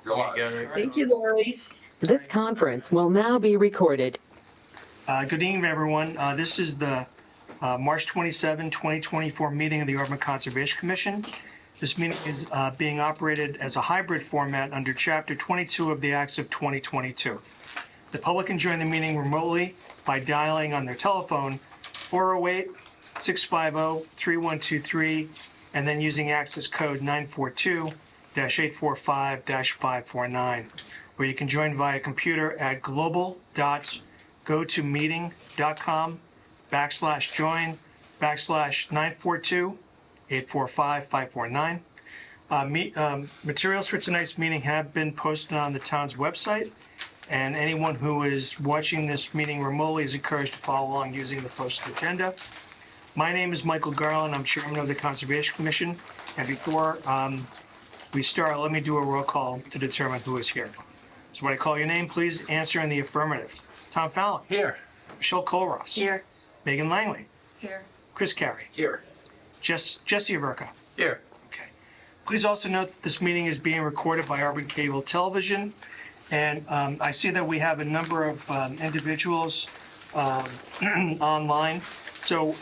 Thank you, Lori. This conference will now be recorded. Good evening, everyone. This is the March 27, 2024 meeting of the Urban Conservation Commission. This meeting is being operated as a hybrid format under Chapter 22 of the Acts of 2022. The public can join the meeting remotely by dialing on their telephone 408-650-3123 and then using access code 942-845-549, or you can join via computer at global.gotomeeting.com/join/942-845-549. Materials for tonight's meeting have been posted on the town's website, and anyone who is watching this meeting remotely is encouraged to follow along using the posted agenda. My name is Michael Garland. I'm chairman of the Conservation Commission. And before we start, let me do a roll call to determine who is here. So when I call your name, please answer in the affirmative. Tom Fallon. Here. Michelle Colross. Here. Megan Langley. Here. Chris Carey. Here. Jesse Averka. Here. Okay. Please also note that this meeting is being recorded by Urban Cable Television. And I see that we have a number of individuals online. So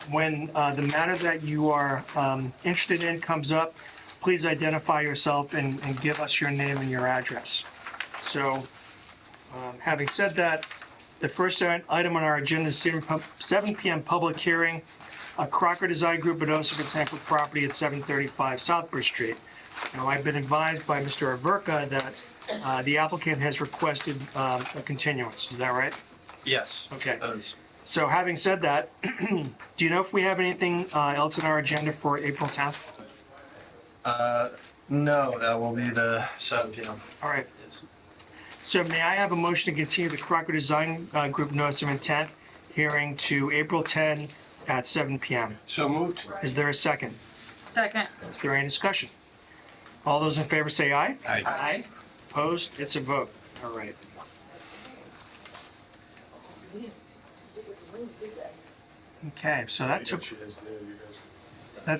when the matter that you are interested in comes up, please identify yourself and give us your name and your address. So having said that, the first item on our agenda is 7 p.m. public hearing, Crocker Design Group at 07 Temple property at 735 Southbridge Street. Now, I've been advised by Mr. Averka that the applicant has requested a continuance. Is that right? Yes. Okay. That is. So having said that, do you know if we have anything else on our agenda for April 10th? No, that will be the 7 p.m. All right. Yes. So may I have a motion to continue the Crocker Design Group notice of intent hearing to April 10 at 7 p.m.? So moved. Is there a second? Second. Is there any discussion? All those in favor say aye. Aye. Aye. Opposed? It's a vote. All right. Okay, so that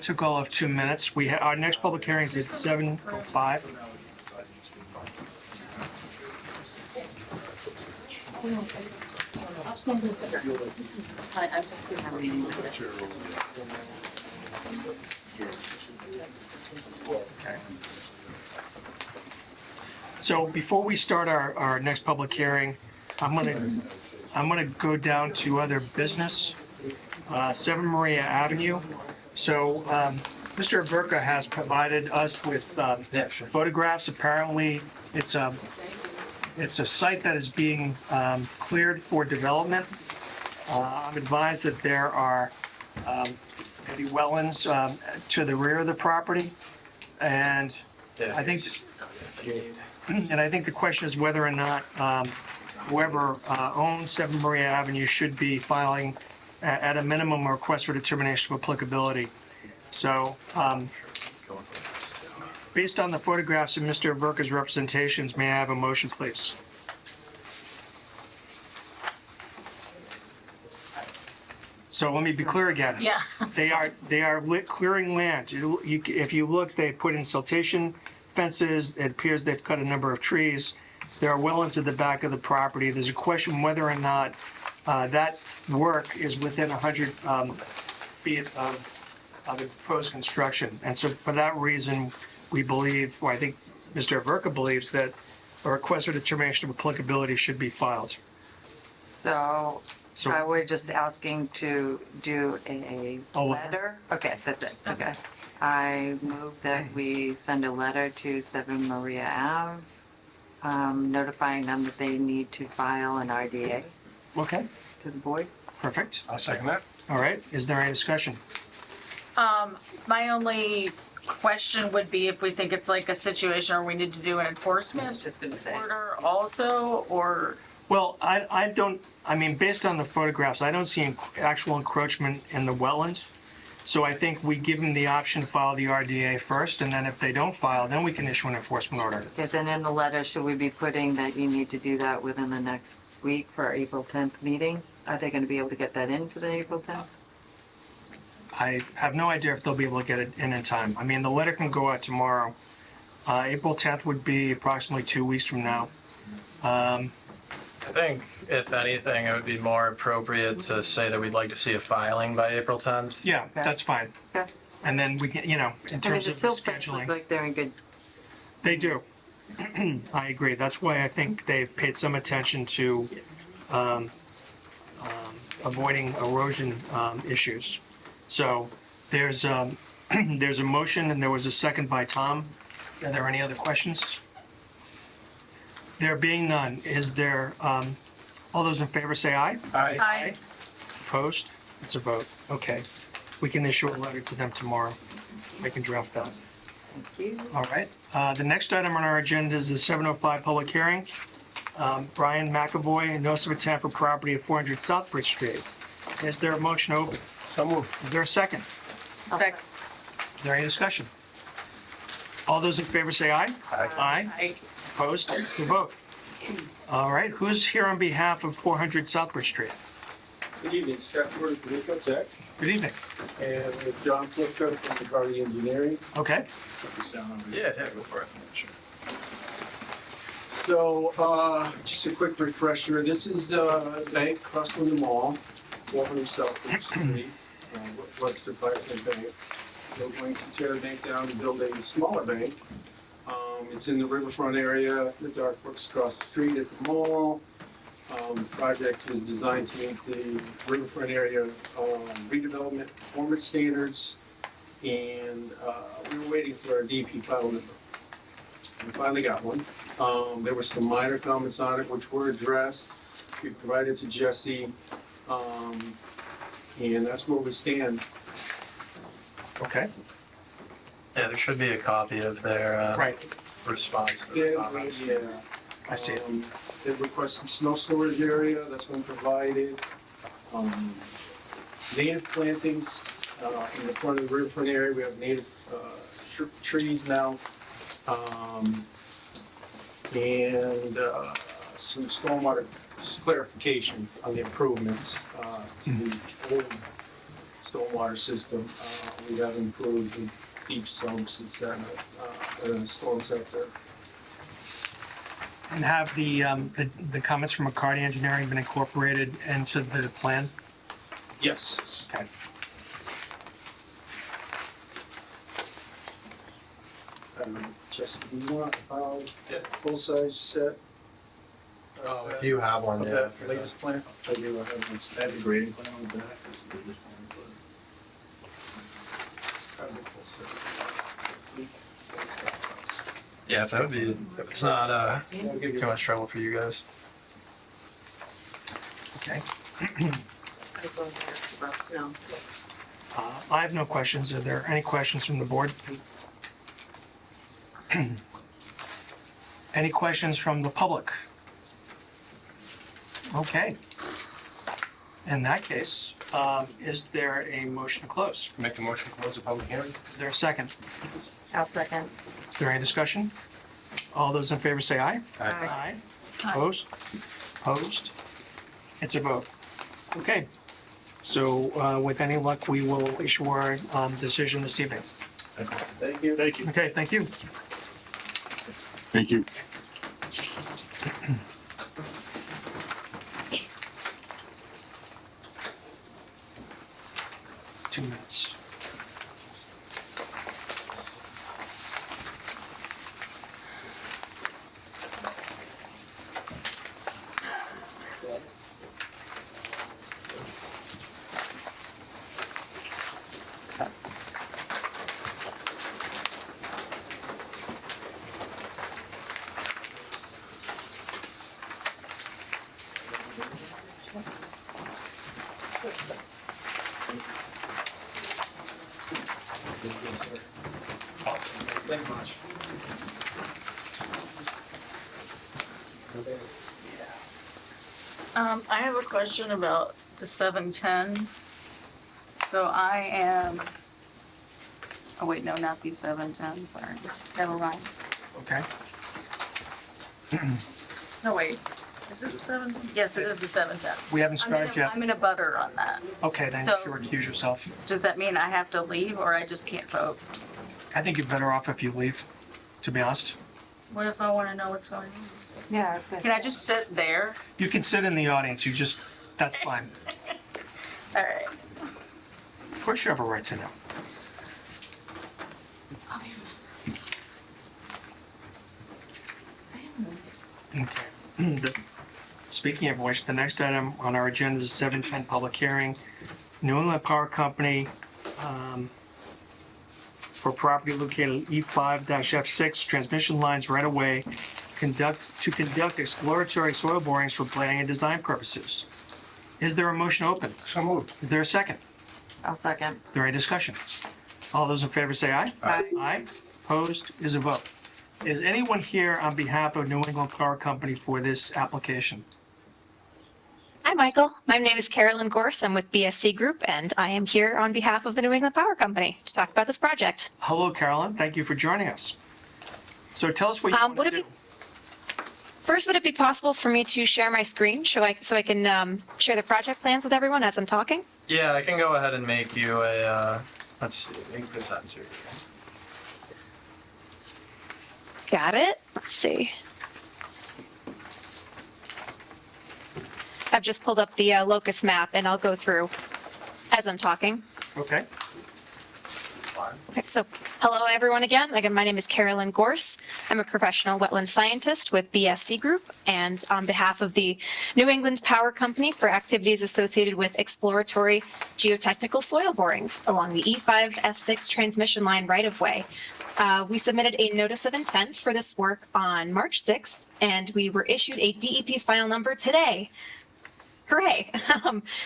took all of 2 minutes. Our next public hearing is at 7:05. It's fine, I'm just gonna have a meeting with it. Okay. So before we start our next public hearing, I'm gonna go down to other business, 7 Maria Avenue. So Mr. Averka has provided us with photographs. Apparently, it's a site that is being cleared for development. I'm advised that there are maybe wetlands to the rear of the property, and I think the question is whether or not whoever owns 7 Maria Avenue should be filing at a minimum a request for determination of applicability. So based on the photographs of Mr. Averka's representations, may I have a motion, please? So let me be clear again. Yeah. They are clearing land. If you look, they put in siltation fences. It appears they've cut a number of trees. There are wetlands at the back of the property. There's a question whether or not that work is within 100 feet of the proposed construction. And so for that reason, we believe, or I think Mr. Averka believes, that a request for determination of applicability should be filed. So we're just asking to do a A letter? letter? Okay, that's it. Okay. I move that we send a letter to 7 Maria Ave, notifying them that they need to file an RDA Okay, to the board. perfect. I'll second that. All right, is there any discussion? My only question would be if we think it's like a situation where we need to do an I was enforcement just going to say. order also, or, Well, I mean, based on the photographs, I don't see actual encroachment in the wetlands. So I think we give them the option to file the RDA first, and then if they don't file, then we can issue an enforcement order. Okay, then in the letter, should we be putting that you need to do that within the next week for our April 10th meeting? Are they going to be able to get that in for the April 10th? I have no idea if they'll be able to get it in time. I mean, the letter can go out tomorrow. April 10th would be approximately 2 weeks from now. I think if anything, it would be more appropriate to say that we'd like to see a filing by April 10th. Yeah, Okay. that's fine. Okay. And then we can, in I mean, terms the of the silt fence look scheduling, like they're in good, they do. I agree. That's why I think they've paid some attention to um, avoiding erosion issues. So there's there's a motion and there was a second by Tom. Are there any other questions? There being none, is there, all those in favor say aye? Aye. Opposed? It's a vote. Okay. We can issue a letter to them tomorrow. They can draft that. thank you. All right. The next item on our agenda is the 7:05 public hearing. Brian McAvoy, notice of intent for property at 400 Southbridge Street. Is there a motion open? So moved. Is there a second? Second. Is there any discussion? All those in favor say aye. Aye. Aye. Opposed? It's a vote. All right. Who's here on behalf of 400 Southbridge Street? Good evening, Scott Porter from Rico Tech, Good evening. and with John Flipko from McCarty Engineering. Okay. Yeah, go for it. So, just a quick refresher, this is a bank across from the mall, 400 Southbridge Street, Webster Firestone Bank. We're going to tear the bank down to build a smaller bank. It's in the riverfront area, the Dark Brook's across the street at the mall. The project is designed to meet the riverfront area redevelopment performance standards, and we were waiting for our DP file number. We finally got one. There were some minor comments on it which were addressed. We provided to Jesse, and that's where we stand. Okay. Yeah, there should be a copy of their Right. response to the Yeah, comments. yeah. I see it. They requested snow storage area, that's been provided. Native plantings, in the front of the riverfront area, we have native, trees now. And, some stormwater clarification on the improvements, to the old stormwater system. We have improved the deep sumps, et cetera, the storm scepter. And have the comments from McCarty Engineering been incorporated into the plan? Yes. Okay. Just, you want, Yeah. full-size set? Oh, if you have one, Of yeah. that latest plan? I do, I have one. I have the grading plan with that. It's the latest one, but it's kind of a full set. Yeah, if it's not I'll give you too much trouble for you guys. Okay. As long as it's about snow. I have no questions. Are there any questions from the board? Any questions from the public? Okay. In that case, is there a motion to close? Make a motion to close the public hearing? Is there a second? I'll second. Is there any discussion? All those in favor say aye. Aye. Opposed? Opposed? It's a vote. Okay. So with any luck, we will issue our decision this evening. Thank you. Thank you. Okay, thank you. Thank you. 2 minutes. Awesome. Thank you much. I have a question about the 710. So I am, oh wait, no, not the 710, sorry. Never mind. Okay. No, wait. Is it the 710? Yes, it is the 710. We haven't started yet. I'm in a butter on that. Okay, then So- you should recuse yourself. Does that mean I have to leave or I just can't vote? I think you're better off if you leave. to be honest. What if I want to know what's going on? Yeah, I was gonna Can I just sit there? You can sit in the audience, that's fine. All right. Of course you have a right to know. Okay. Speaking of which, the next item on our agenda is 7:10 public hearing. New England Power Company for property located E5-F6 transmission lines right away to conduct exploratory soil borings for planning and design purposes. Is there a motion open? So moved. Is there a second? I'll second. Is there any discussion? All those in favor say aye. Aye. Aye. Opposed is a vote. Is anyone here on behalf of New England Power Company for this application? Hi, Michael. My name is Carolyn Gorse. I'm with BSC Group, and I am here on behalf of the New England Power Company to talk about this project. Hello, Carolyn. Thank you for joining us. So tell us what you want would to it do. First, would it be possible for me to share my screen so I can share the project plans with everyone as I'm talking? Yeah, I can go ahead and make you a, let's see, link presenter. Got it. Let's see. I've just pulled up the locus map, and I'll go through as I'm talking. Okay. Okay, so hello everyone again. Again, my name is Carolyn Gorse. I'm a professional wetland scientist with BSC Group, and on behalf of the New England Power Company for activities associated with exploratory geotechnical soil borings along the E5-F6 transmission line right-of-way. We submitted a notice of intent for this work on March 6th, and we were issued a DEP file number today. Hooray!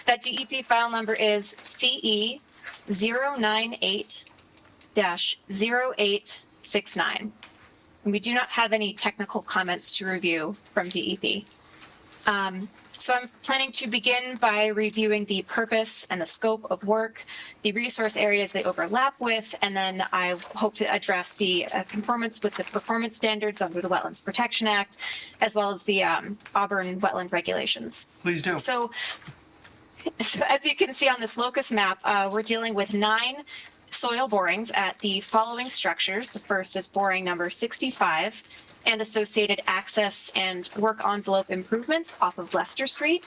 That DEP file number is CE 098-0869. And we do not have any technical comments to review from DEP. So I'm planning to begin by reviewing the purpose and the scope of work, the resource areas they overlap with, and then I hope to address the conformance with the performance standards under the Wetlands Protection Act, as well as the Auburn wetland regulations. Please do. So as you can see on this locus map, we're dealing with 9 soil borings at the following structures. The first is boring number 65 and associated access and work envelope improvements off of Leicester Street.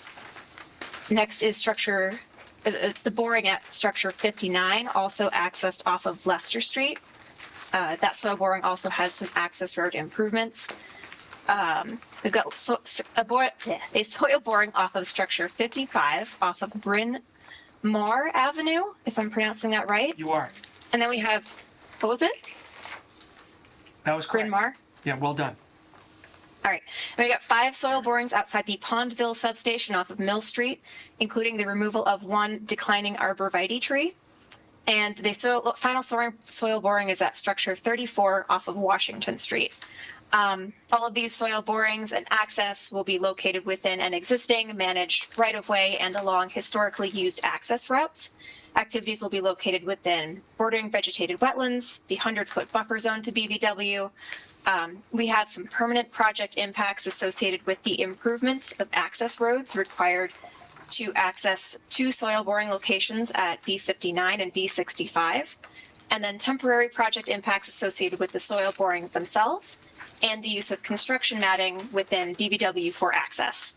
Next is the boring at structure 59, also accessed off of Leicester Street. That soil boring also has some access road improvements. We've got a soil boring off of structure 55 off of Bryn Mawr Avenue, if I'm pronouncing that right. You are. And then we have, what was it? That was correct. Bryn Mawr? Yeah, well done. All right. And we got 5 soil borings outside the Pondville substation off of Mill Street, including the removal of 1 declining arborvitae tree. And the final soil boring is at structure 34 off of Washington Street. All of these soil borings and access will be located within an existing managed right-of-way and along historically used access routes. Activities will be located within bordering vegetated wetlands, the 100-foot buffer zone to BVW. We have some permanent project impacts associated with the improvements of access roads required to access 2 soil boring locations at B59 and B65, and then temporary project impacts associated with the soil borings themselves, and the use of construction matting within BVW for access.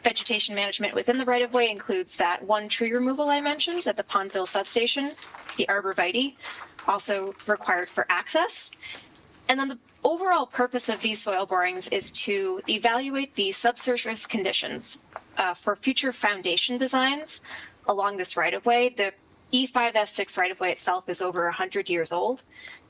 Vegetation management within the right-of-way includes that 1 tree removal I mentioned at the Pondville substation, the arborvitae, also required for access. And then the overall purpose of these soil borings is to evaluate the subsurface conditions for future foundation designs along this right-of-way. The E5-F6 right-of-way itself is over 100 years old.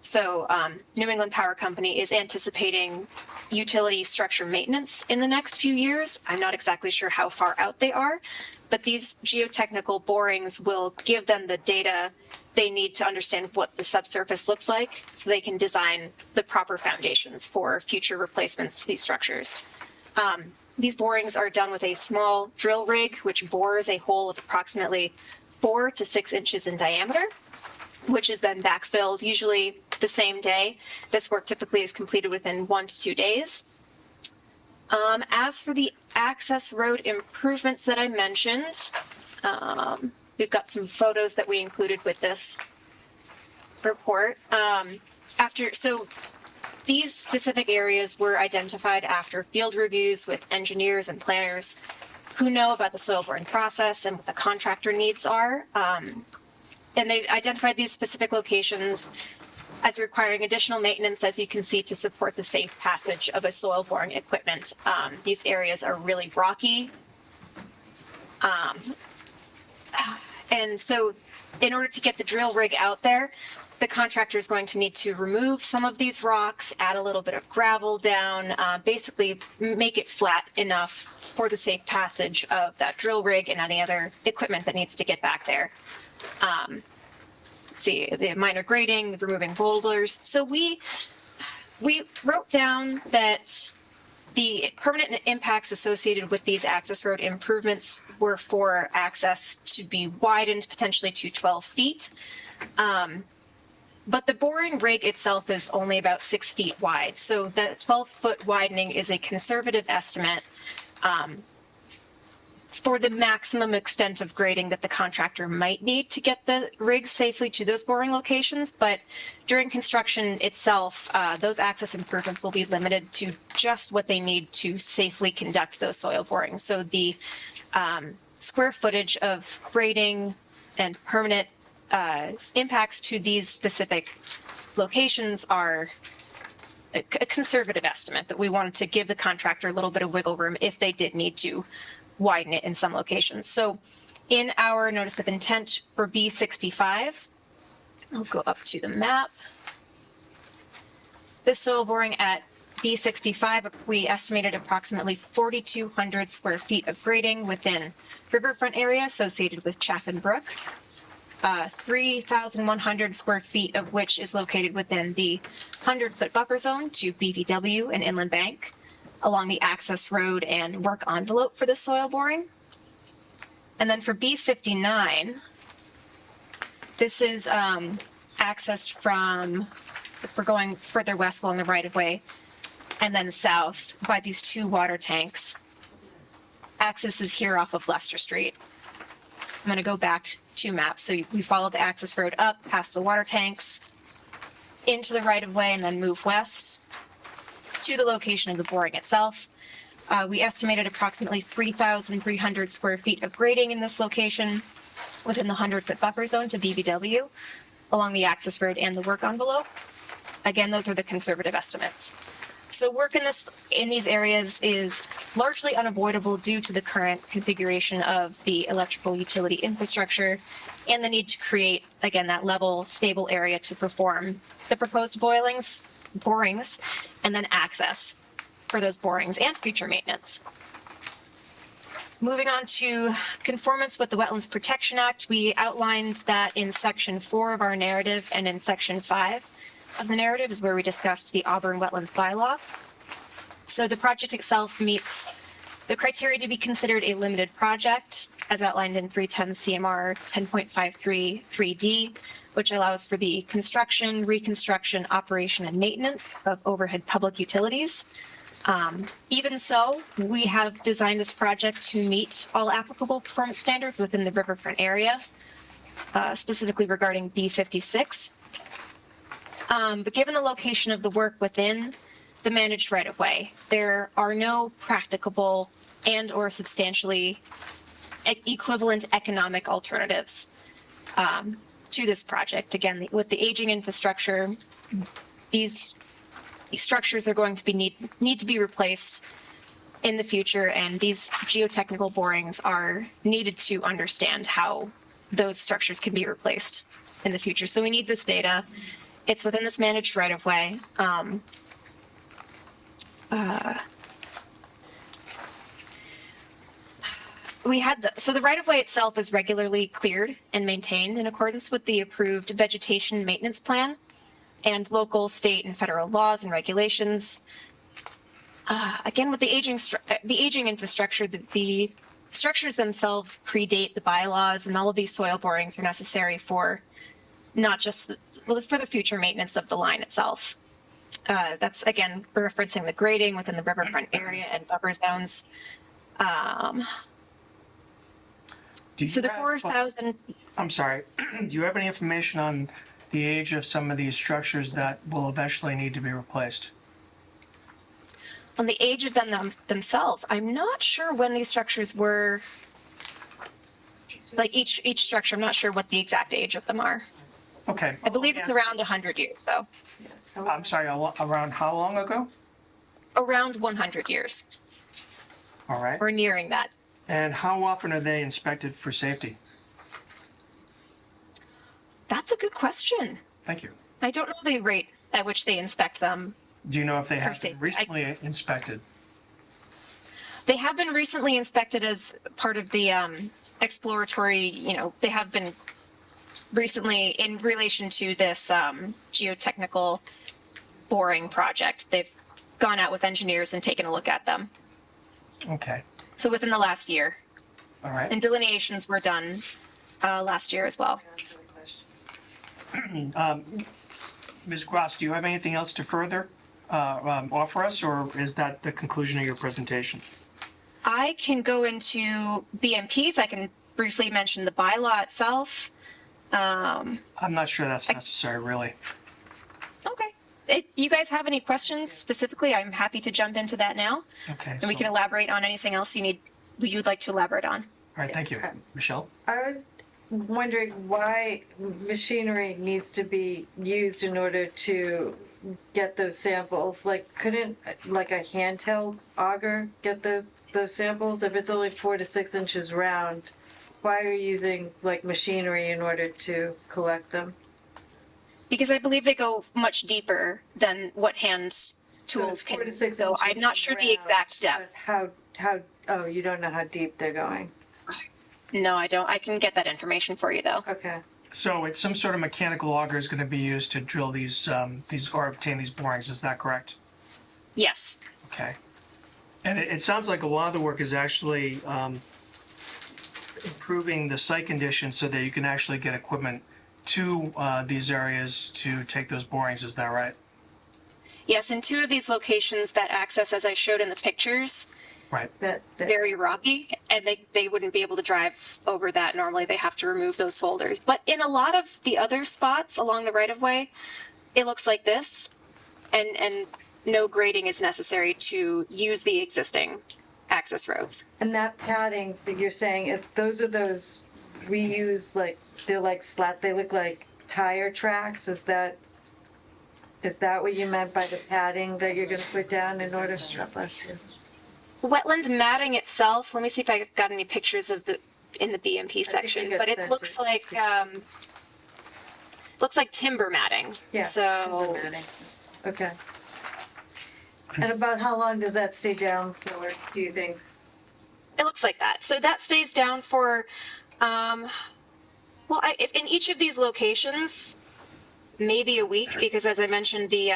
So New England Power Company is anticipating utility structure maintenance in the next few years. I'm not exactly sure how far out they are, but these geotechnical borings will give them the data they need to understand what the subsurface looks like so they can design the proper foundations for future replacements to these structures. These borings are done with a small drill rig, which bores a hole of approximately 4 to 6 inches in diameter, which is then backfilled usually the same day. This work typically is completed within 1 to 2 days. As for the access road improvements that I mentioned, we've got some photos that we included with this report. these specific areas were identified after field reviews with engineers and planners who know about the soil boring process and what the contractor needs are. And they identified these specific locations as requiring additional maintenance, as you can see, to support the safe passage of a soil boring equipment. These areas are really rocky. And so in order to get the drill rig out there, the contractor is going to need to remove some of these rocks, add a little bit of gravel down, basically make it flat enough for the safe passage of that drill rig and any other equipment that needs to get back there. See, the minor grading, removing boulders. So we wrote down that the permanent impacts associated with these access road improvements were for access to be widened potentially to 12 feet. But the boring rig itself is only about 6 feet wide. So the 12-foot widening is a conservative estimate for the maximum extent of grading that the contractor might need to get the rig safely to those boring locations. But during construction itself, those access improvements will be limited to just what they need to safely conduct those soil borings. So the square footage of grading and permanent impacts to these specific locations are a conservative estimate that we wanted to give the contractor a little bit of wiggle room if they did need to widen it in some locations. So in our notice of intent for B65, I'll go up to the map. This soil boring at B65, we estimated approximately 4,200 square feet of grading within riverfront area associated with Chaffin Brook. 3,100 square feet of which is located within the 100-foot buffer zone to BVW and Inland Bank along the access road and work envelope for the soil boring. And then for B59, this is accessed from, if we're going further west along the right-of-way, and then south by these two water tanks. Access is here off of Leicester Street. I'm going to go back to map. So we follow the access road up past the water tanks into the right-of-way and then move west to the location of the boring itself. We estimated approximately 3,300 square feet of grading in this location within the 100-foot buffer zone to BVW along the access road and the work envelope. Again, those are the conservative estimates. So work in these areas is largely unavoidable due to the current configuration of the electrical utility infrastructure and the need to create, again, that level, stable area to perform the proposed borings, and then access for those borings and future maintenance. Moving on to conformance with the Wetlands Protection Act, we outlined that in Section 4 of our narrative and in Section 5 of the narrative is where we discussed the Auburn Wetlands Bylaw. So the project itself meets the criteria to be considered a limited project as outlined in 310 CMR 10.53 3D, which allows for the construction, reconstruction, operation, and maintenance of overhead public utilities. Even so, we have designed this project to meet all applicable performance standards within the riverfront area, specifically regarding B56. But given the location of the work within the managed right-of-way, there are no practicable and or substantially equivalent economic alternatives to this project. Again, with the aging infrastructure, these structures are going to need to be replaced in the future, and these geotechnical borings are needed to understand how those structures can be replaced in the future. So we need this data. It's within this managed right-of-way. So the right-of-way itself is regularly cleared and maintained in accordance with the approved vegetation maintenance plan and local, state, and federal laws and regulations. Again, with the aging infrastructure, the structures themselves predate the bylaws, and all of these soil borings are necessary for not just for the future maintenance of the line itself. That's, again, referencing the grading within the riverfront area and buffer zones. So the 4,000... I'm sorry. Do you have any information on the age of some of these structures that will eventually need to be replaced? On the age of themselves, I'm not sure when these structures were, like each structure, I'm not sure what the exact age of them are. Okay. I believe it's around 100 years, though. I'm sorry, around how long ago? Around 100 years, All right. or nearing that. And how often are they inspected for safety? That's a good question. Thank you. I don't know the rate at which they inspect them. Do you know if they have been safety. recently inspected? They have been recently inspected as part of the exploratory, they have been recently in relation to this geotechnical boring project. They've gone out with engineers and taken a look at them. Okay. So within the last year. All right. And delineations were done last year as well. Ms. Gross, do you have anything else to further offer us, or is that the conclusion of your presentation? I can go into BMPs. I can briefly mention the bylaw itself. I'm not sure that's necessary, really. Okay. If you guys have any questions specifically, I'm happy to jump into that now. Okay. And we can elaborate on anything else you'd like to elaborate on. All right, thank you. Michelle? I was wondering why machinery needs to be used in order to get those samples. Like, couldn't like a handheld auger get those samples? If it's only 4 to 6 inches round, why are you using like machinery in order to collect them? Because I believe they go much deeper than what hand So tools it's can. 4 to 6 So I'm inches not sure the round, exact depth. but how, you don't know how deep they're going? No, I don't. I can get that information for you though. Okay. So it's some sort of mechanical auger is going to be used to drill these or obtain these borings. Is that correct? Yes. Okay. And it sounds like a lot of the work is actually improving the site conditions so that you can actually get equipment to these areas to take those borings. Is that right? Yes, in 2 of these locations, that access, as I showed in the pictures, Right. That very rocky, and they wouldn't be able to drive over that. Normally, they have to remove those boulders. But in a lot of the other spots along the right-of-way, it looks like this, and no grading is necessary to use the existing access roads. And that padding that you're saying, if those are those reused, like, they're like they look like tire tracks, is that what you meant by the padding that you're gonna put down in order to? Wetland matting itself, let me see if I've got any pictures of in the BMP you section, got but it sent looks it. like timber matting. Yeah. So Okay. And about how long does that stay down for, do you think? it looks like that. So that stays down for, if in each of these locations, maybe a week, because as I mentioned, the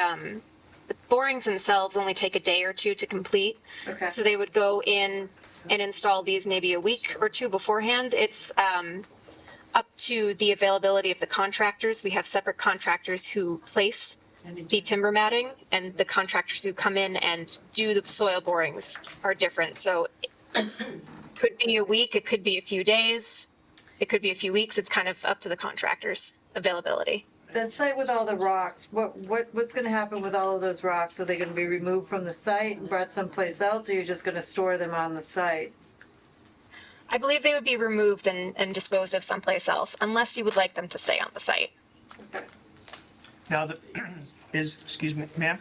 borings themselves only take a day or 2 to complete. Okay. So they would go in and install these maybe a week or 2 beforehand. It's up to the availability of the contractors. We have separate contractors who place the timber matting, and the contractors who come in and do the soil borings are different. So it could be a week, it could be a few days, it could be a few weeks. It's kind of up to the contractors' availability. That site with all the rocks, what's gonna happen with all of those rocks? Are they gonna be removed from the site and brought someplace else, or you're just gonna store them on the site? I believe they would be removed and disposed of someplace else, unless you would like them to stay on the site. Now, excuse me, ma'am,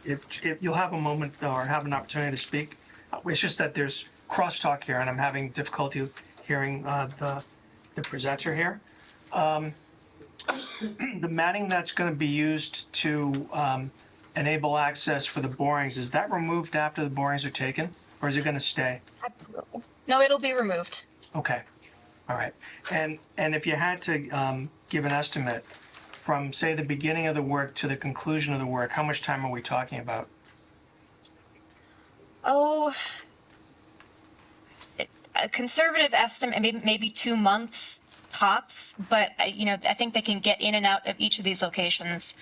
if you'll have a moment or have an opportunity to speak. It's just that there's crosstalk here and I'm having difficulty hearing the presenter here. The matting that's going to be used to enable access for the borings, is that removed after the borings are taken, or is it going to stay? Absolutely. No, it'll be removed. Okay, all right. And if you had to give an estimate from, say, the beginning of the work to the conclusion of the work, how much time are we talking about? Oh, a conservative estimate, maybe 2 months tops, but I think they can get in and out of each of these locations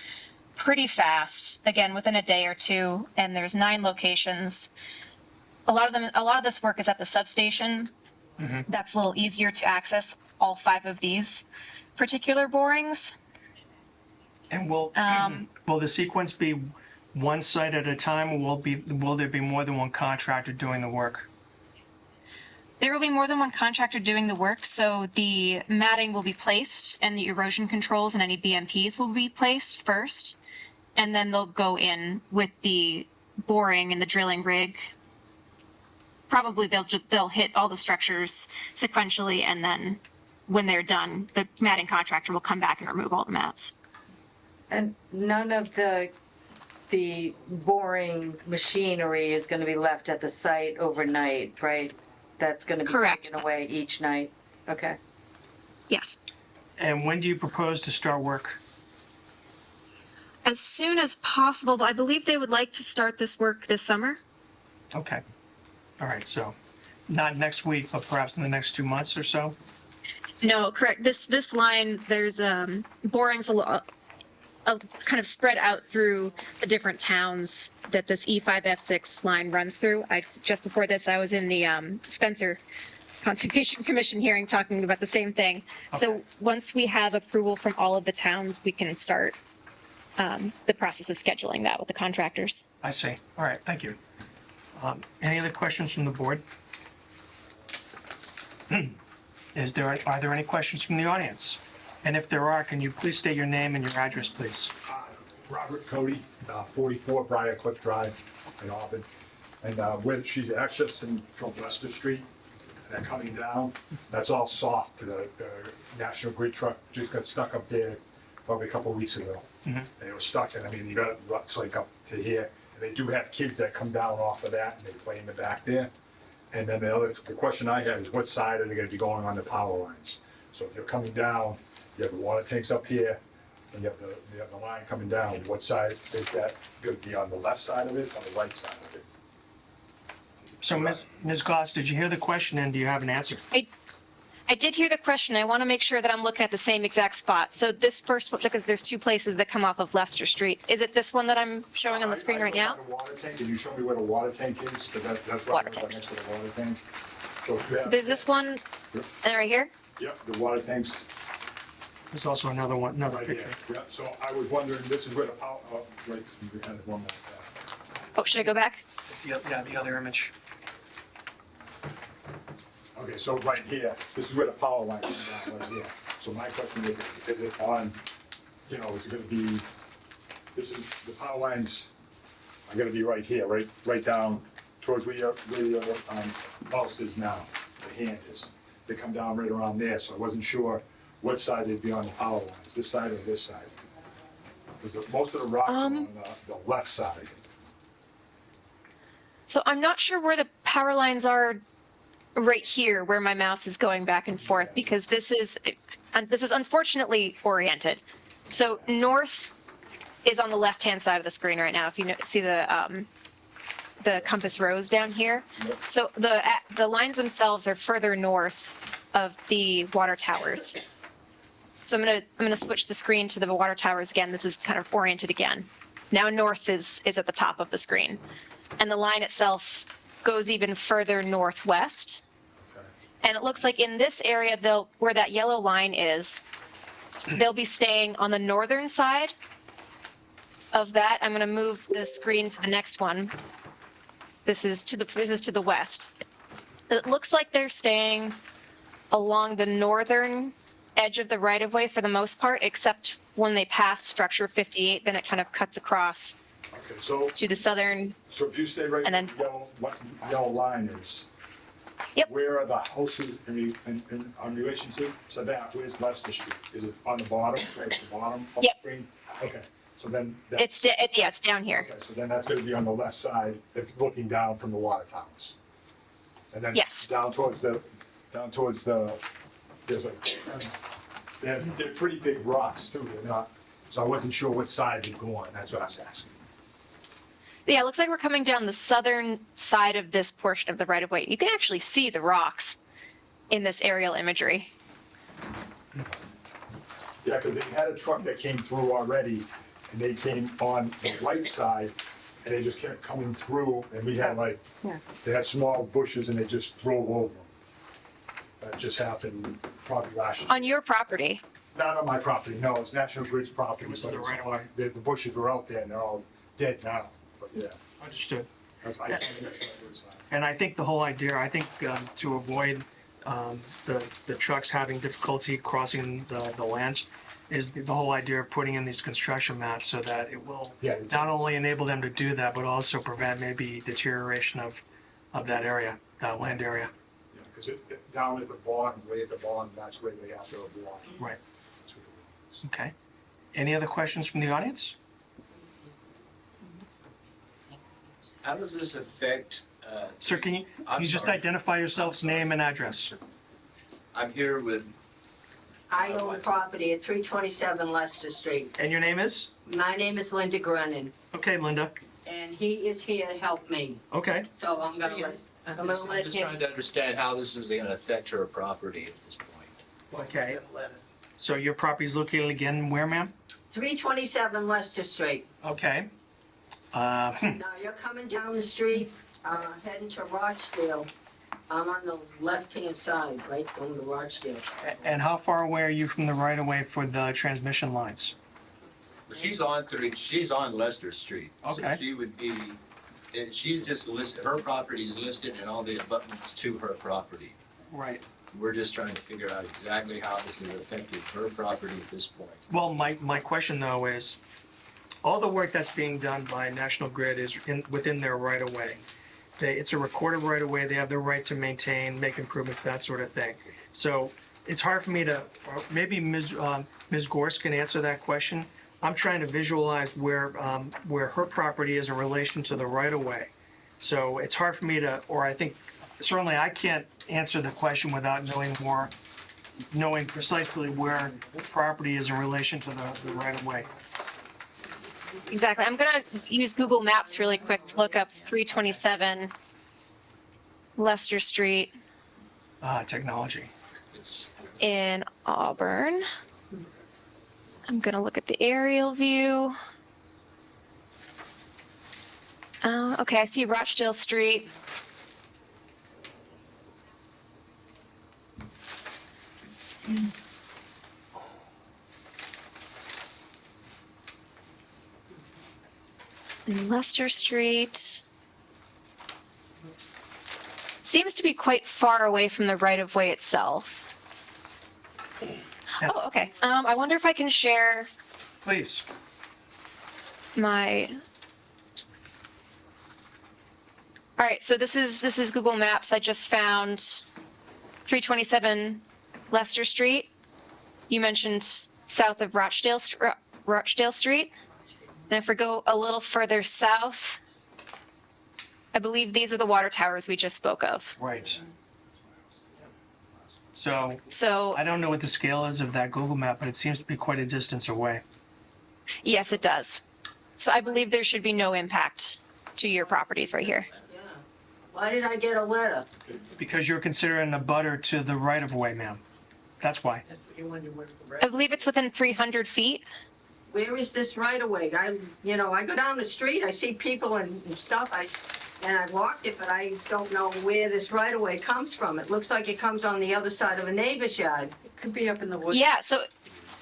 pretty fast, again, within a day or 2, and there's 9 locations. A lot of this work is at the substation. Mhm. That's a little easier to access all 5 of these particular borings. And will the sequence be one site at a time, or will there be more than one contractor doing the work? There will be more than one contractor doing the work, so the matting will be placed and the erosion controls and any BMPs will be placed first. And then they'll go in with the boring and the drilling rig. Probably they'll hit all the structures sequentially, and then when they're done, the matting contractor will come back and remove all the mats. And none of the boring machinery is going to be left at the site overnight, right? That's going to be Correct. taken away each night. Okay. Yes. And when do you propose to start work? As soon as possible, but I believe they would like to start this work this summer. Okay. All right, so not next week, but perhaps in the next 2 months or so? No, correct. This line, there's borings kind of spread out through the different towns that this E5F6 line runs through. Just before this, I was in the Spencer Conservation Commission hearing talking about the same thing. So Okay. once we have approval from all of the towns, we can start the process of scheduling that with the contractors. I see. All right, thank you. Any other questions from the board? Are there any questions from the audience? And if there are, can you please state your name and your address, please? Robert Cody, 44 Briar Cliff Drive in Auburn. And where she's accessing from Leicester Street, and they're coming down, that's all soft. The National Grid truck just got stuck up there probably a couple of weeks ago. Mhm. They were stuck, and I mean, you got ruts like up to here. And they do have kids that come down off of that, and they play in the back there. And then the question I had is, what side are they gonna be going on the power lines? So if you're coming down, you have the water tanks up here, and you have the line coming down. What side is that gonna be, on the left side of it, on the right side of it? So Ms. Goss, did you hear the question and do you have an answer? I did hear the question. I want to make sure that I'm looking at the same exact spot. So this first one, because there's two places that come off of Leicester Street. Is it this one that I'm showing on the screen right now? The water tank, can you show me where the water tank is? Because that's Water right tanks. next to the water tank. So if you So have- there's this one, Yep. and right here? Yep, the water tanks There's also another right picture. here. Yeah, so I was wondering, this is where the power, right, we had one more. Oh, should I go back? It's the other image. Okay, so right here, this is where the power line comes down, right here. So my question is it on, is it gonna be, the power lines are gonna be right here, right down towards where your mouse is now, the hand is. They come down right around there, so I wasn't sure what side they'd be on the power lines, this side or this side. Because most of the rocks are on the left side. So I'm not sure where the power lines are right here, where my mouse is going back and forth, because this is unfortunately oriented. So north is on the left-hand side of the screen right now. If you see the compass rose down here. So the lines themselves are further north of the water towers. So I'm gonna switch the screen to the water towers again. This is kind of oriented again. Now north is at the top of the screen. And the line itself goes even further northwest. And it looks like in this area, where that yellow line is, they'll be staying on the northern side of that. I'm going to move the screen to the next one. This is to the west. It looks like they're staying along the northern edge of the right-of-way for the most part, except when they pass structure 58, then it kind of cuts across Okay, so to the southern. So if you stay right And where then- the yellow line is. Yep. Where are the houses on relation to that? Where's Leicester Street? Is it on the bottom, right at the bottom of the Yep. screen? Okay, so then. It's down here. Okay, so then that's gonna be on the left side, if looking down from the water towers. And then. Yes. Down towards the, there's like, they're pretty big rocks too, they're not, so I wasn't sure what side they'd go on, that's what I was asking. Yeah, it looks like we're coming down the southern side of this portion of the right-of-way. You can actually see the rocks in this aerial imagery. Yeah, because they had a truck that came through already, and they came on the right side, and they just kept coming through, and we had they had small bushes, and they just drove over them. That just happened probably last year. On your property. Not on my property, no, it's National Grid's property. was but to the it's right of on- The bushes were out there, and they're all dead now, but yeah, Understood. that's, I just want to make sure it's, And I think the whole idea, I think to avoid the trucks having difficulty crossing the land is the whole idea of putting in these construction mats so that it will yeah, it's, not only enable them to do that, but also prevent maybe deterioration of that area, that land area. because down at the bottom, way at the bottom, that's where they have to walk. Right. That's what it is. Okay. Any other questions from the audience? How does this affect? Sir, can you I'm just sorry. identify yourself's name and address? I'm here with, I own property at 327 Leicester Street. And your name is? My name is Linda Grennan, Okay, Linda. and he is here to help me. Okay. So I'm gonna let I'm just trying to understand how this is gonna affect her property at this point. Okay. So your property is located again where, ma'am? 327 Leicester Street. Okay. Now, you're coming down the street, heading to Rochdale. I'm on the left-hand side, right, going to Rochdale. And how far away are you from the right-of-way for the transmission lines? She's on Leicester Street. So Okay. she would be, she's just listed, her property's listed and all the abutments to her property. Right. We're just trying to figure out exactly how this is affecting her property at this point. Well, my question though is, all the work that's being done by National Grid is within their right-of-way. It's a recorded right-of-way, they have the right to maintain, make improvements, that sort of thing. So it's hard for me to, or maybe Ms. Gorse can answer that question. I'm trying to visualize where her property is in relation to the right-of-way. So it's hard for me to, or I think, certainly I can't answer the question without knowing precisely where the property is in relation to the right-of-way. Exactly. I'm gonna use Google Maps really quick to look up 327 Leicester Street Technology. It's, in Auburn. I'm gonna look at the aerial view. Okay, I see Rochdale Street. And Leicester Street seems to be quite far away from the right-of-way itself. Oh, okay. I wonder if I can share Please. my. All right, so this is Google Maps. I just found 327 Leicester Street. You mentioned south of Rochdale Street. And if we go a little further south, I believe these are the water towers we just spoke of. Right. So So, I don't know what the scale is of that Google map, but it seems to be quite a distance away. yes, it does. So I believe there should be no impact to your properties right here. Yeah. Why did I get a letter? Because you're considering a butter to the right of way, ma'am. That's why. I believe it's within 300 feet. Where is this right away? I go down the street, I see people and stuff, and I walked it, but I don't know where this right away comes from. It looks like it comes on the other side of a neighbor's yard. It could be up in the woods. Yeah, so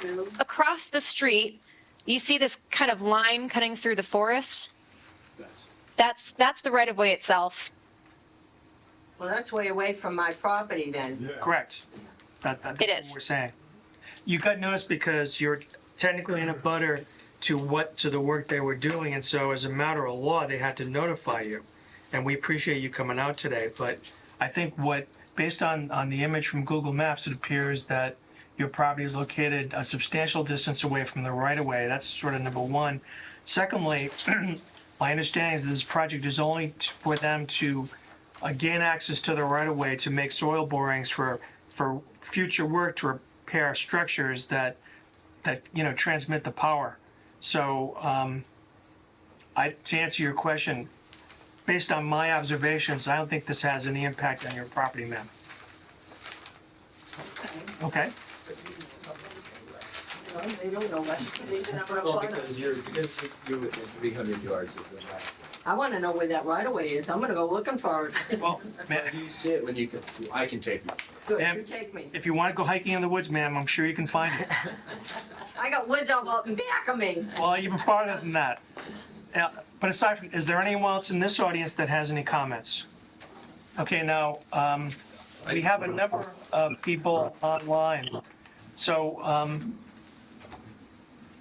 too. across the street, you see this kind of line cutting through the forest. That's the right of way itself. Well, that's way away from my property then. Yeah. Correct. That's It what is. we're saying. You got noticed because you're technically in a butter to the work they were doing, and so as a matter of law, they had to notify you. And we appreciate you coming out today, but I think based on the image from Google Maps, it appears that your property is located a substantial distance away from the right-of-way. That's sort of number one. Secondly, my understanding is that this project is only for them to gain access to the right-of-way to make soil borings for future work to repair structures that transmit the power. So to answer your question, based on my observations, I don't think this has any impact on your property, ma'am. Okay? Well, they don't know what. They said I'm gonna well, put it. because you're within 300 yards of the map. I wanna know where that right of way is. I'm gonna go looking for it. Well, ma'am, You see it when you can, I can take you. Good, Ma'am. you take me. if you want to go hiking in the woods, ma'am, I'm sure you can find it. I got woods all up in back of me. Well, even farther than that. But aside from, is there anyone else in this audience that has any comments? Okay, now, we have a number of people online. So,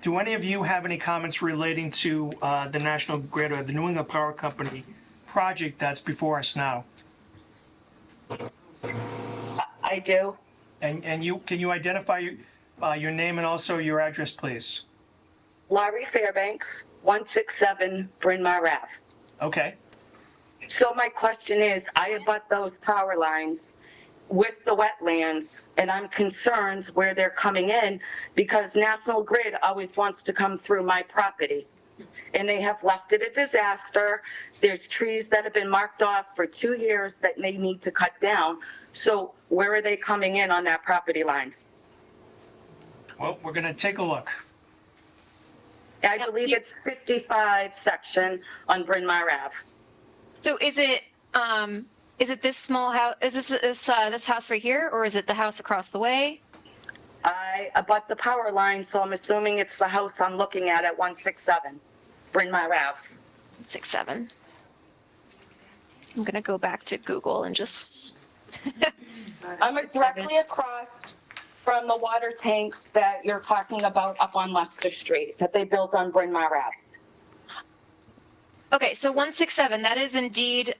do any of you have any comments relating to the National Grid or the New England Power Company project that's before us now? I do. And you, can you identify your name and also your address, please? Laurie Fairbanks, 167 Bryn Mawr Ave. Okay. So my question is, I abut those power lines with the wetlands, and I'm concerned where they're coming in because National Grid always wants to come through my property. And they have left it a disaster. There's trees that have been marked off for 2 years that they need to cut down. So where are they coming in on that property line? Well, we're gonna take a look. I believe it's 55 section on Bryn Mawr Ave. So is it this small house, is this house right here, or is it the house across the way? I abut the power line, so I'm assuming it's the house I'm looking at 167 Bryn Mawr Ave. 67. I'm gonna go back to Google and just. I'm directly across from the water tanks that you're talking about up on Leicester Street that they built on Bryn Mawr Ave. Okay, so 167, that is indeed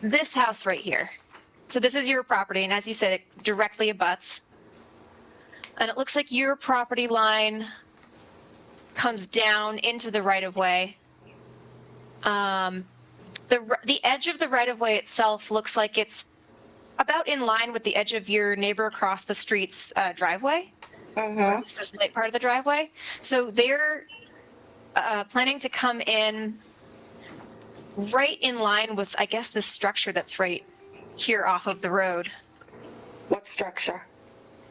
this house right here. So this is your property, and as you said, it directly abuts. And it looks like your property line comes down into the right-of-way. The edge of the right-of-way itself looks like it's about in line with the edge of your neighbor across the street's driveway. It's this light part of the driveway. So they're planning to come in right in line with, I guess, this structure that's right here off of the road. What structure?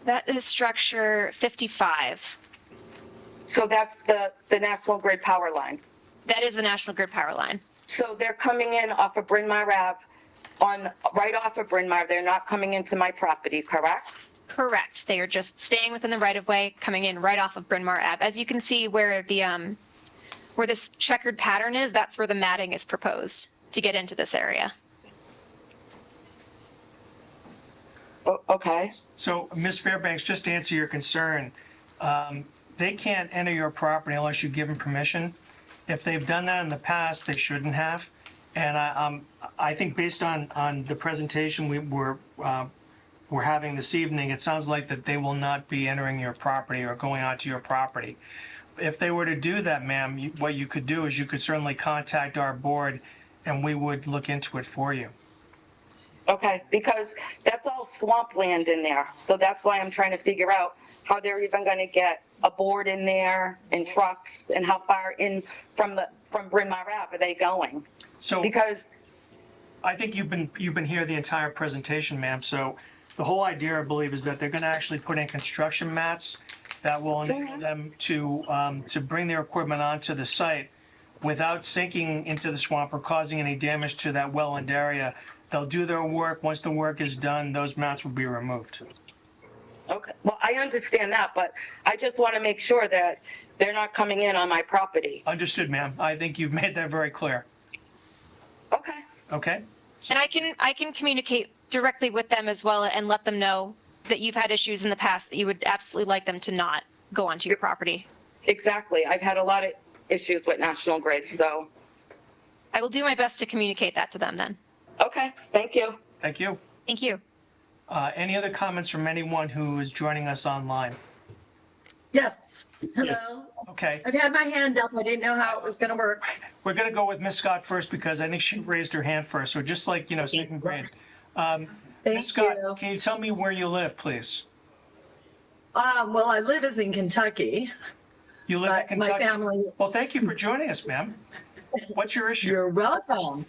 That is structure 55. So that's the National Grid power line. That is the National Grid power line. So they're coming in off of Bryn Mawr Ave, right off of Bryn Mawr. They're not coming into my property, correct? Correct. They are just staying within the right-of-way, coming in right off of Bryn Mawr Ave. As you can see where where this checkered pattern is, that's where the matting is proposed to get into this area. Okay. So, Ms. Fairbanks, just to answer your concern, they can't enter your property unless you give them permission. If they've done that in the past, they shouldn't have. And I think based on the presentation we're having this evening, it sounds like that they will not be entering your property or going onto your property. If they were to do that, ma'am, what you could do is you could certainly contact our board and we would look into it for you. Okay, because that's all swampland in there. So that's why I'm trying to figure out how they're even going to get a board in there and trucks and how far in from Bryn Mawr Ave are they going? So Because I think you've been here the entire presentation, ma'am. So the whole idea, I believe, is that they're going to actually put in construction mats that will enable them to bring their equipment onto the site without sinking into the swamp or causing any damage to that wetland area. They'll do their work. Once the work is done, those mats will be removed. Okay, well, I understand that, but I just want to make sure that they're not coming in on my property. Understood, ma'am. I think you've made that very clear. Okay. Okay? And I can communicate directly with them as well and let them know that you've had issues in the past that you would absolutely like them to not go onto your property. Exactly. I've had a lot of issues with National Grid, so. I will do my best to communicate that to them then. Okay, thank you. Thank you. Thank you. Any other comments from anyone who is joining us online? Yes. Hello. Okay. I've had my hand up. I didn't know how it was going to work. We're going to go with Ms. Scott first because I think she raised her hand first. So just like, second grade. Ms. Scott, you. can you tell me where you live, please? Well, I live in Kentucky. You live in My Kentucky? family. Well, thank you for joining us, ma'am. What's your issue? You're welcome.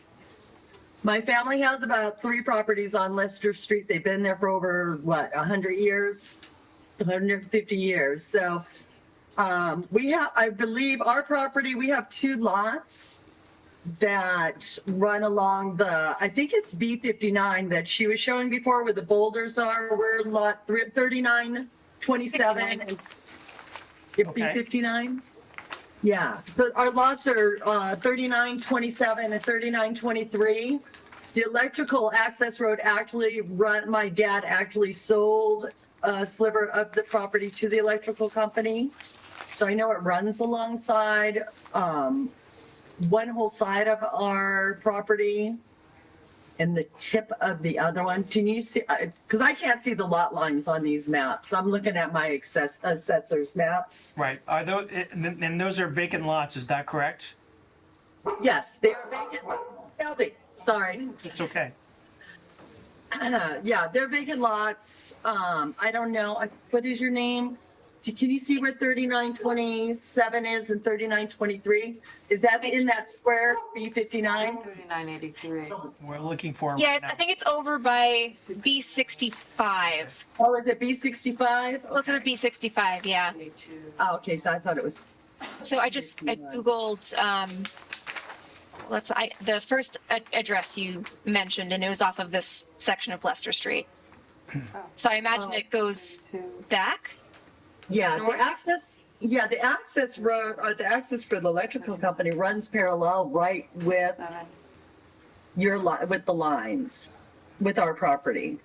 My family has about 3 properties on Leicester Street. They've been there for over, 100 years, 150 years. So we have, I believe our property, we have 2 lots that run along I think it's B59 that she was showing before where the boulders are. We're lot 3927. It'd be Okay. 59? Yeah, but our lots are 3927 and 3923. The electrical access road actually my dad actually sold a sliver of the property to the electrical company. So I know it runs alongside one whole side of our property and the tip of the other one. Can you see? Because I can't see the lot lines on these maps. I'm looking at my assessor's maps. Right. Are those, and those are vacant lots, is that correct? Yes, they're vacant. LD, sorry. It's okay. Yeah, they're vacant lots. I don't know. What is your name? Can you see where 3927 is and 3923? Is that in that square, B59? 3983. We're looking for. it Yeah, right now. I think it's over by B65. Oh, is it B65? Closer to B65, yeah. Oh, okay, so I thought it was, So I Googled, the first address you mentioned, and it was off of this section of Leicester Street. So I imagine it goes back. yeah, North? the access road, or the access for the electrical company runs parallel right with your with the lines, with our property.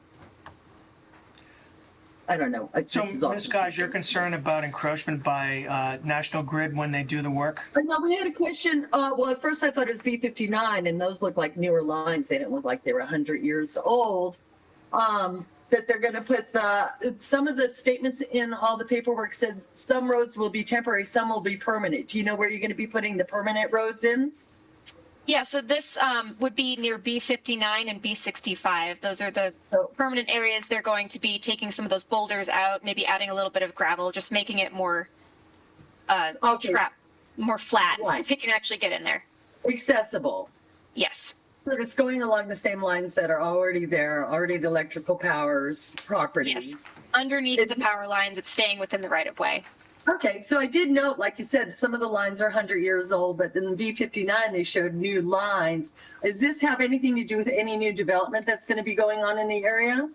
I don't know. So, This is all Ms. Scott, you're confusing. concerned about encroachment by National Grid when they do the work? No, we had a question. Well, at first I thought it was B59, and those look like newer lines. They didn't look like they were 100 years old. That they're going to put some of the statements in all the paperwork said some roads will be temporary, some will be permanent. Do you know where you're going to be putting the permanent roads in? Yeah, so this would be near B59 and B65. Those are the permanent areas. They're going to be taking some of those boulders out, maybe adding a little bit of gravel, just making it more more flat, so Right. they can actually get in there. Accessible. Yes. But it's going along the same lines that are already there, already the electrical powers properties. Yes. Underneath the power lines, it's staying within the right of way. Okay, so I did note, like you said, some of the lines are 100 years old, but in the B59, they showed new lines. Does this have anything to do with any new development that's going to be going on in the area?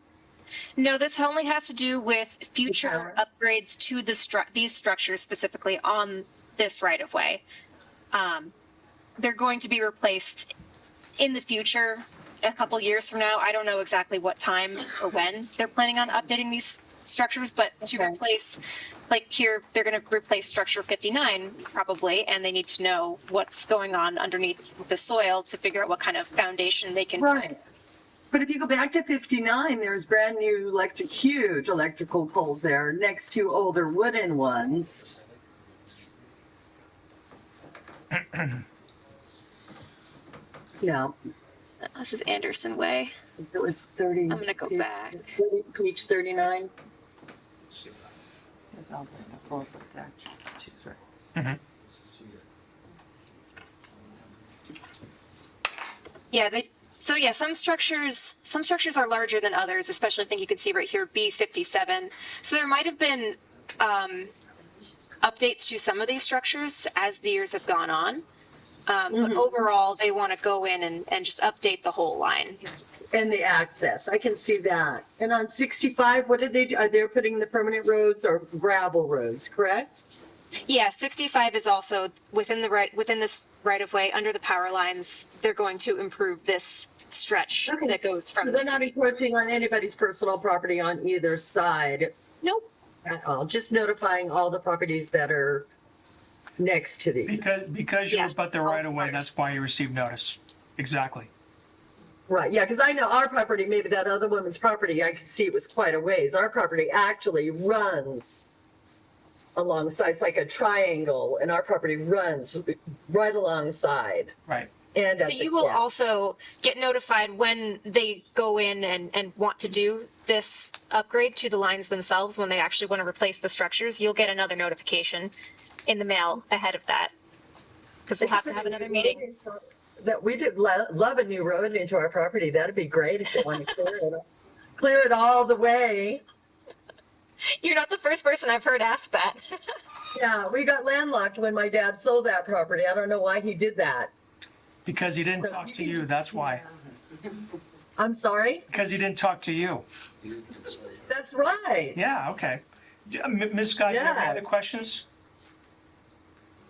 No, this only has to do with future upgrades to these structures specifically on this right of way. They're going to be replaced in the future, a couple years from now. I don't know exactly what time or when they're planning on updating these structures, but to replace, like here, they're going to replace structure 59 probably, and they need to know what's going on underneath the soil to figure out what kind of foundation they can. Right. But if you go back to 59, there's brand new huge electrical poles there next to older wooden ones. Yeah, This is Anderson Way. it was 30. I'm gonna go back. Page 39. There's all the poles up there. She's right. Yeah, some structures are larger than others, especially I think you can see right here, B57. So there might have been updates to some of these structures as the years have gone on. But overall, they want to go in and just update the whole line. And the access, I can see that. And on 65, what did they do? Are they putting the permanent roads or gravel roads, correct? Yeah, 65 is also within this right of way under the power lines. They're going to improve this stretch that goes from. So they're not encroaching on anybody's personal property on either side Nope. at all, just notifying all the properties that are next to these. Because you abut the right of way, that's why you received notice. Exactly. Right, yeah, because I know our property, maybe that other woman's property, I could see it was quite a ways. Our property actually runs alongside, it's like a triangle, and our property runs right alongside. Right. And at So the you will tip. also get notified when they go in and want to do this upgrade to the lines themselves, when they actually want to replace the structures. You'll get another notification in the mail ahead of that, because we'll have to have another meeting. That we did love a new road into our property. That'd be great if you want to clear it all the way. You're not the first person I've heard ask that. Yeah, we got landlocked when my dad sold that property. I don't know why he did that. Because he didn't talk to you, that's why. I'm sorry? Because he didn't talk to you. That's right. Yeah, okay. Ms. Scott, do you have any Yeah. other questions?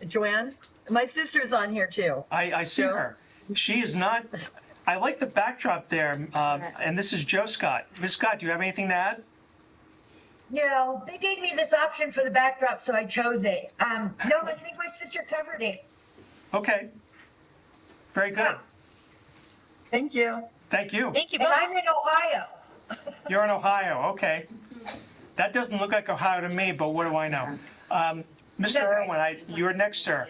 Joanne? My sister's on here too. I see Joe? her. She is not, I like the backdrop there, and this is Joe Scott. Ms. Scott, do you have anything to add? No, they gave me this option for the backdrop, so I chose it. No, I think my sister covered it. Okay. Very good. Thank you. Thank you. Thank you And both. I'm in Ohio. You're in Ohio, okay. That doesn't look like Ohio to me, but what do I know? Mr. Irwin, you're next, sir.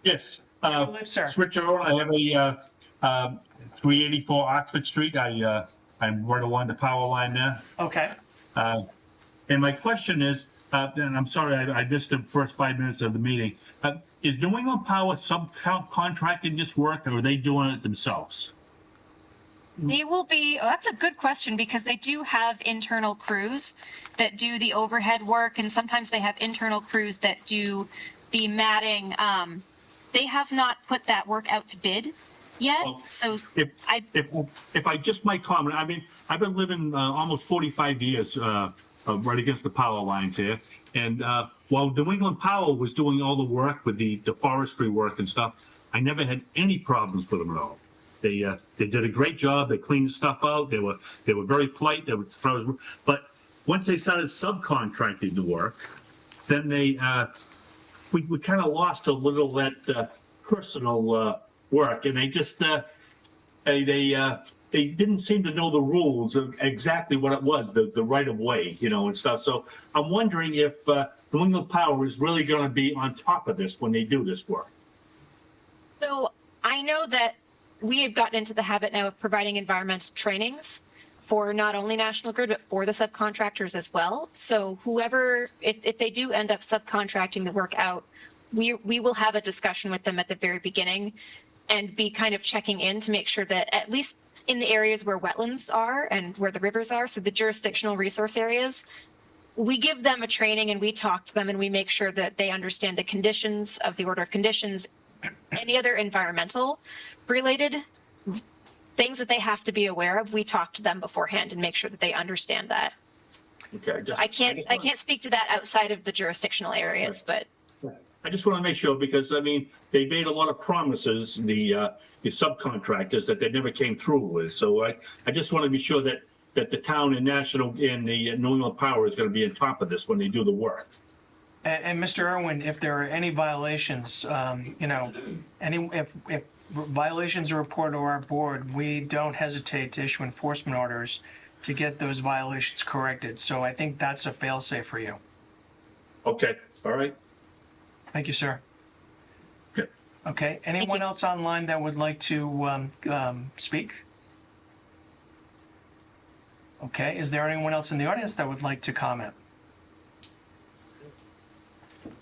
Yes. Where do you live, sir? It's Rich Earl. I have a 384 Oxford Street. I'm right along the power line there. Okay. And my question is, and I'm sorry, I missed the first 5 minutes of the meeting. Is New England Power subcontracting this work, or are they doing it themselves? They will be, that's a good question because they do have internal crews that do the overhead work and sometimes they have internal crews that do the matting. They have not put that work out to bid yet, Well, so If I just might comment, I mean, I've been living almost 45 years right against the power lines here. And while New England Power was doing all the work with the forestry work and stuff, I never had any problems with them at all. They did a great job. They cleaned stuff out. They were very polite. But once they started subcontracting the work, then we kind of lost a little that personal work, and they just they didn't seem to know the rules of exactly what it was, the right of way, and stuff. So I'm wondering if New England Power is really going to be on top of this when they do this work. So I know that we have gotten into the habit now of providing environmental trainings for not only National Grid, but for the subcontractors as well. So whoever, if they do end up subcontracting the work out, we will have a discussion with them at the very beginning and be kind of checking in to make sure that at least in the areas where wetlands are and where the rivers are, so the jurisdictional resource areas, we give them a training and we talk to them and we make sure that they understand the conditions of the order of conditions, any other environmental related things that they have to be aware of. We talk to them beforehand and make sure that they understand that. Okay. So I can't speak to that outside of the jurisdictional areas, but I just want to make sure because I mean they made a lot of promises, the subcontractors that they never came through with. So I just want to be sure that the town and national and the New England Power is going to be on top of this when they do the work. And Mr. Irwin, if there are any violations, if violations are reported to our board, we don't hesitate to issue enforcement orders to get those violations corrected. So I think that's a fail-safe for you. Okay. All right. Thank you, sir. Good. Okay. Anyone else online that would like to speak? Okay. Is there anyone else in the audience that would like to comment?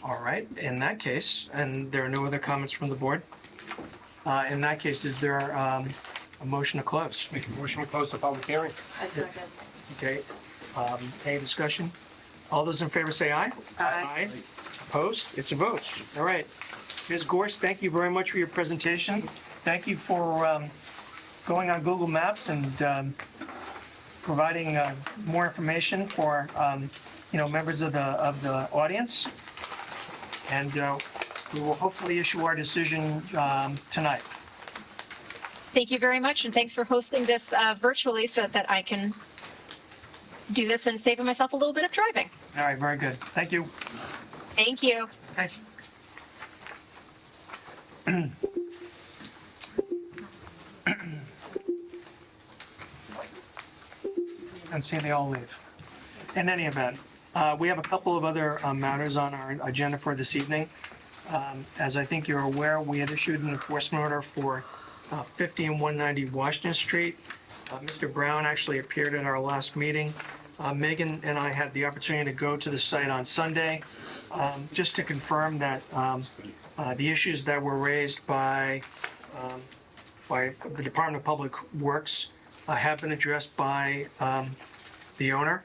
All right. In that case, and there are no other comments from the board. In that case, is there a motion to close? Make a motion to close the public hearing. I second. Okay. Any discussion? All those in favor say aye. Aye. Opposed? It's a vote. All right. Ms. Gorse, thank you very much for your presentation. Thank you for going on Google Maps and providing more information for members of the audience. And we will hopefully issue our decision tonight. thank you very much. And thanks for hosting this virtually so that I can do this and save myself a little bit of driving. All right, very good. Thank you. Thank you. Okay. And see, they all leave. In any event, we have a couple of other matters on our agenda for this evening. As I think you're aware, we had issued an enforcement order for 50 and 190 Washington Street. Mr. Brown actually appeared at our last meeting. Megan and I had the opportunity to go to the site on Sunday just to confirm that the issues that were raised by the Department of Public Works have been addressed by the owner.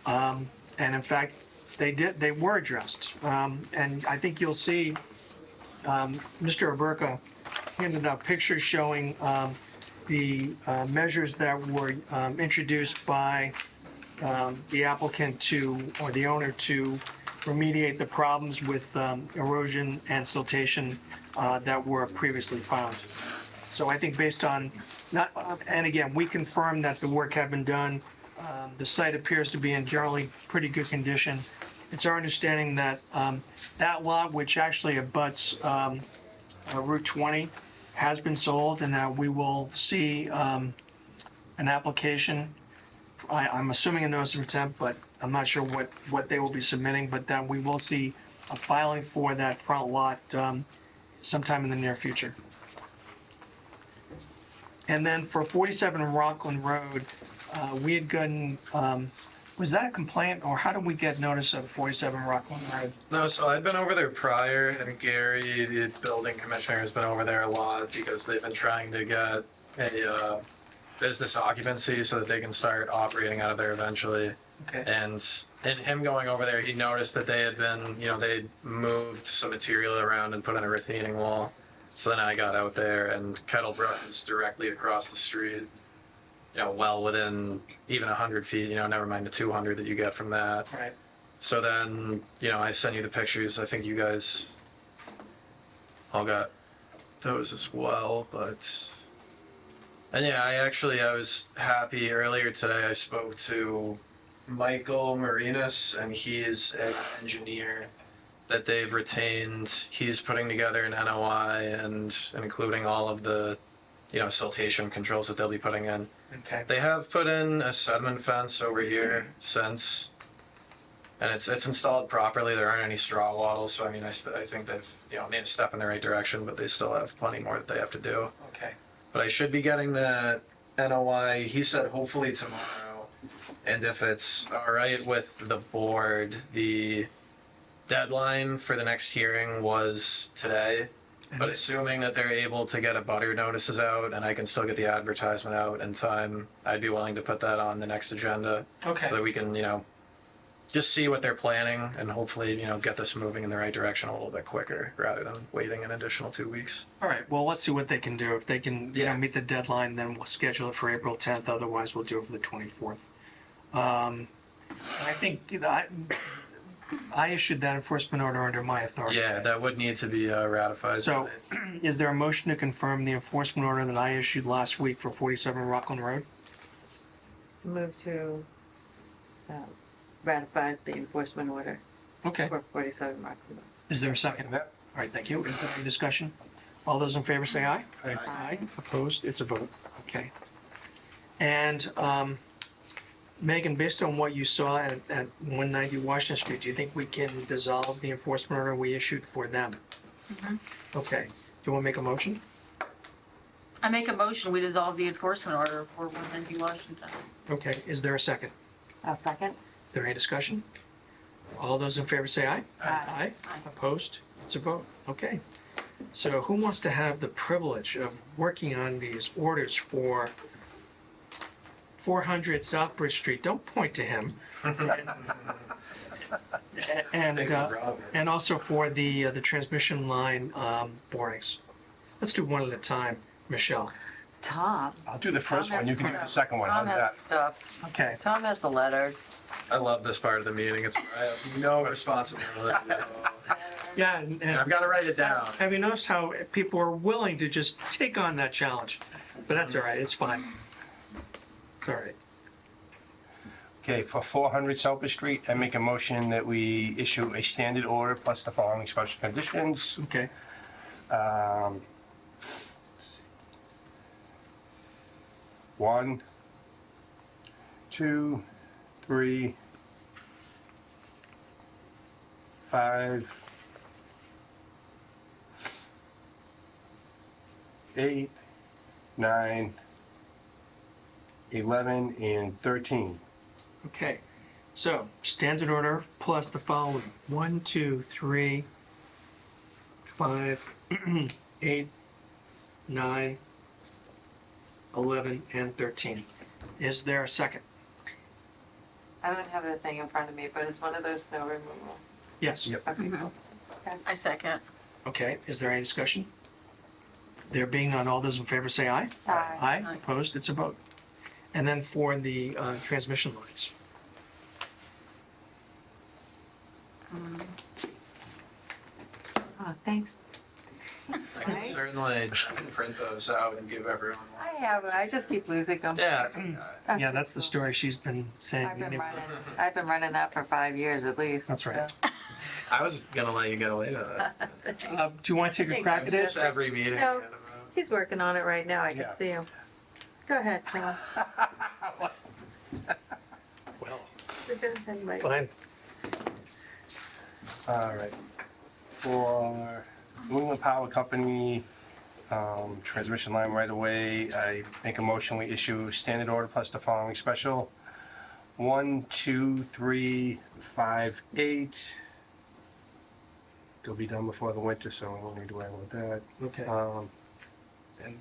And in fact, they were addressed. And I think you'll see Mr. Averka handed out pictures showing the measures that were introduced by the applicant or the owner to remediate the problems with erosion and siltation that were previously found. So I think based on, and again, we confirmed that the work had been done. The site appears to be in generally pretty good condition. It's our understanding that that lot, which actually abuts Route 20, has been sold, and that we will see an application. I'm assuming a notice of intent, but I'm not sure what they will be submitting, but that we will see a filing for that front lot sometime in the near future. And then for 47 Rockland Road, we had gotten, was that a complaint, or how did we get notice of 47 Rockland Road? No, so I'd been over there prior, and Gary, the building commissioner, has been over there a lot because they've been trying to get a business occupancy so that they can start operating out of there eventually. Okay. And in him going over there, he noticed that they had been, they'd moved some material around and put in a retaining wall. So then I got out there, and Kettle Brook is directly across the street, well within even 100 feet, never mind the 200 that you get from that. Right. So then, I sent you the pictures. I think you guys all got those as well, but... And yeah, I was happy earlier today. I spoke to Michael Marinas, and he's an engineer that they've retained. He's putting together an NOI and including all of the, siltation controls that they'll be putting in. Okay. They have put in a sediment fence over here since, and it's installed properly. There aren't any straw wattles, so I think they've made a step in the right direction, but they still have plenty more that they have to do. Okay. But I should be getting that NOI, he said hopefully tomorrow. And if it's all right with the board, the deadline for the next hearing was today. But assuming that they're able to get a butter notices out and I can still get the advertisement out in time, I'd be willing to put that on the next agenda. Okay. So that we can, just see what they're planning and hopefully, get this moving in the right direction a little bit quicker rather than waiting an additional 2 weeks. All right, well, let's see what they can do. If they can meet the deadline, then we'll schedule it for April 10th. Otherwise, we'll do it for the 24th. I think I issued that enforcement order under my authority. Yeah, that would need to be ratified. So is there a motion to confirm the enforcement order that I issued last week for 47 Rockland Road? Move to ratify the enforcement order Okay. for 47 Rockland Road. Is there a second? All right, thank you. Is there any discussion? All those in favor say aye. Aye. Aye. Opposed? It's a vote. Okay. And Megan, based on what you saw at 190 Washington Street, do you think we can dissolve the enforcement order we issued for them? Mhm. Okay. Do you want to make a motion? I make a motion, we dissolve the enforcement order for 190 Washington. Okay. Is there a second? I'll second. Is there any discussion? All those in favor say aye. Aye. Aye. Opposed? It's a vote. Okay. So who wants to have the privilege of working on these orders for 400 Southbridge Street? Don't point to him. And also for the transmission line borings. Let's do one at a time. Michelle. Tom. I'll do the first one, you can do the second one, how's Tom has that? the stuff. Okay. Tom has the letters. I love this part of the meeting. I have no responsibility. Yeah, and I've got to write it down. have you noticed how people are willing to just take on that challenge? But that's all right. It's fine. It's all right. Okay, for 400 Southbridge Street, I make a motion that we issue a standard order plus the following special conditions. Okay. 1, 2, 3, 5, 8, 9, 11, and 13. Okay. So standard order plus the following: 1, 2, 3, 5, 8, 9, 11, and 13. Is there a second? I don't have the thing in front of me, but it's one of those snow removal. Yes. Okay, cool. I second. Okay. Is there any discussion? There being none, all those in favor say aye. Aye. Aye. Aye. Opposed? It's a vote. And then for the transmission lines. Oh, thanks. I can certainly print those out and give everyone one. I have, I just keep losing them. Yeah, Yeah, that's the story she's been saying. I've been running that for 5 years at least. That's right. I was gonna let you get away with that. Do you want to take a crack at It's it? every meeting. No. He's working on it right now, I can Yeah. see him. Go ahead, John. Well, Go ahead, Mike. fine. All right. For New England Power Company, transmission line right away, I make a motion, we issue standard order plus the following special. 1, 2, 3, 5, 8. They'll be done before the winter, so I won't need to worry about that. Okay, And,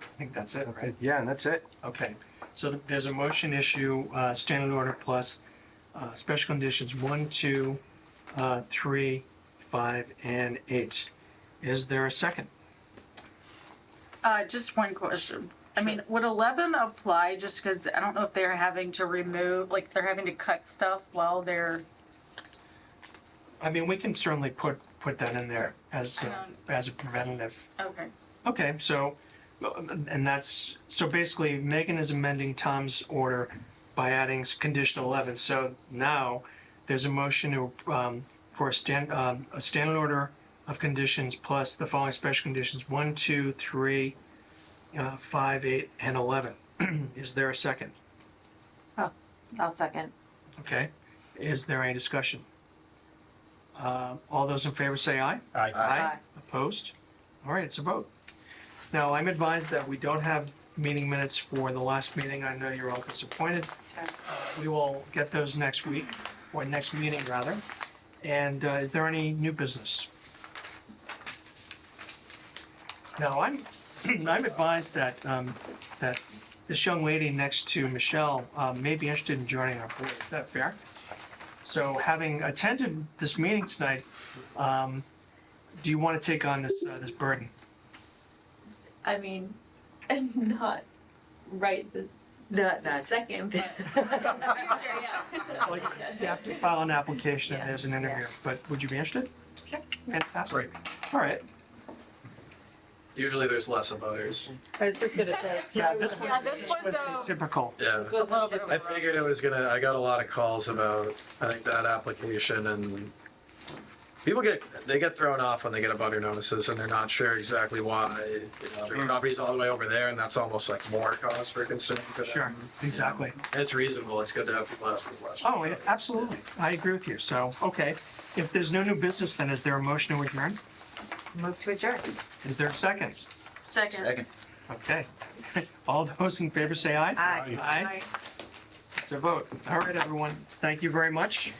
I think that's it, right? yeah, and that's it. Okay, so there's a motion issue, standard order plus special conditions 1, 2, 3, 5, and 8. Is there a second? Just one question. I mean, would 11 apply just because I don't know if they're having to remove, like they're having to cut stuff while they're, I mean, we can certainly put that in there as a preventative. okay. Okay, so, and that's, so basically Megan is amending Tom's order by adding condition 11. So now there's a motion to, for a standard order of conditions plus the following special conditions, 1, 2, 3, 5, 8, and 11. Is there a second? I'll second. Okay. Is there any discussion? All those in favor say aye. Aye. Aye. Opposed? All right, it's a vote. Now, I'm advised that we don't have meeting minutes for the last meeting. I know you're all disappointed. We will get those next week, or next meeting rather. And is there any new business? Now, I'm advised that that this young lady next to Michelle may be interested in joining our board. Is that fair? So, having attended this meeting tonight, do you want to take on this burden? I mean, not right this Not second, but in the future, yeah. Like, you have to file an application and there's an interview, but would you be interested? Sure. Fantastic. All right. Usually there's less of others. I was just gonna say. Yeah, this was typical. Yeah. This wasn't I figured it was gonna, I got a lot of calls about, I think, that application, and people get thrown off when they get abutter notices and they're not sure exactly why. Their property's all the way over there and that's almost like more cost for consuming for them. Sure, exactly. And it's reasonable, it's good to have people ask the questions. Oh, yeah, absolutely. I agree with you. So, okay. If there's no new business, then is there a motion to adjourn? Move to adjourn. Is there a second? Second. Okay. All those in favor say aye. Aye. Aye. It's a vote. All right, everyone. Thank you very much.